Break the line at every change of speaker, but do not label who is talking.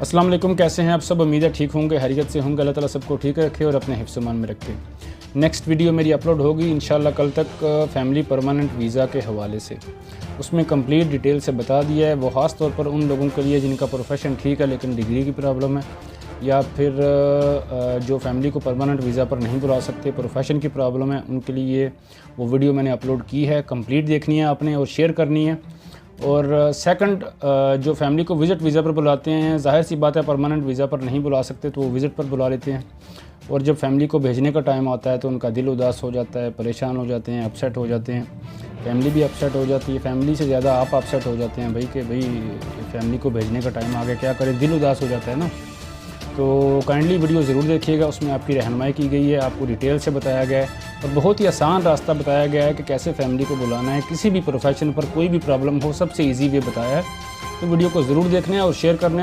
अस्सलाम वालेकुम, कैसे हैं आप सब। उम्मीद है ठीक होंगे, हैरियत से होंगे। अल्लाह ताला सबको ठीक रखे और अपने हिफ्ज़-ओ-मान में रखे। नेक्स्ट वीडियो मेरी अपलोड होगी इंशाल्लाह कल तक, फैमिली परमानेंट वीज़ा के हवाले से। उसमें कंप्लीट डिटेल से बता दिया है। वो ख़ास तौर पर उन लोगों के लिए जिनका प्रोफेशन ठीक है लेकिन डिग्री की प्रॉब्लम है, या फिर जो फैमिली को परमानेंट वीज़ा पर नहीं बुला सकते, प्रोफेशन की प्रॉब्लम है, उनके लिए वो वीडियो मैंने अपलोड की है। कंप्लीट देखनी है आपने और शेयर करनी है। और सेकंड, जो फैमिली को विज़िट वीज़ा पर बुलाते हैं, ज़ाहिर सी बात है परमानेंट वीज़ा पर नहीं बुला सकते तो वो विज़िट पर बुला लेते हैं। और जब फैमिली को भेजने का टाइम आता है तो उनका दिल उदास हो जाता है, परेशान हो जाते हैं, अपसेट हो जाते हैं। फैमिली भी अपसेट हो जाती है, फैमिली से ज़्यादा आप अपसेट हो जाते हैं कि भाई फैमिली को भेजने का टाइम आ गया, क्या करें, दिल उदास हो जाता है ना। तो काइंडली वीडियो ज़रूर देखिएगा, उसमें आपकी रहनुमाई की गई है, आपको डिटेल से बताया गया है और बहुत ही आसान रास्ता बताया गया है कि कैसे फैमिली को बुलाना है। किसी भी प्रोफेशन पर कोई भी प्रॉब्लम हो, सबसे ईजी वे बताया है। तो वीडियो को ज़रूर देखना है और शेयर करना है।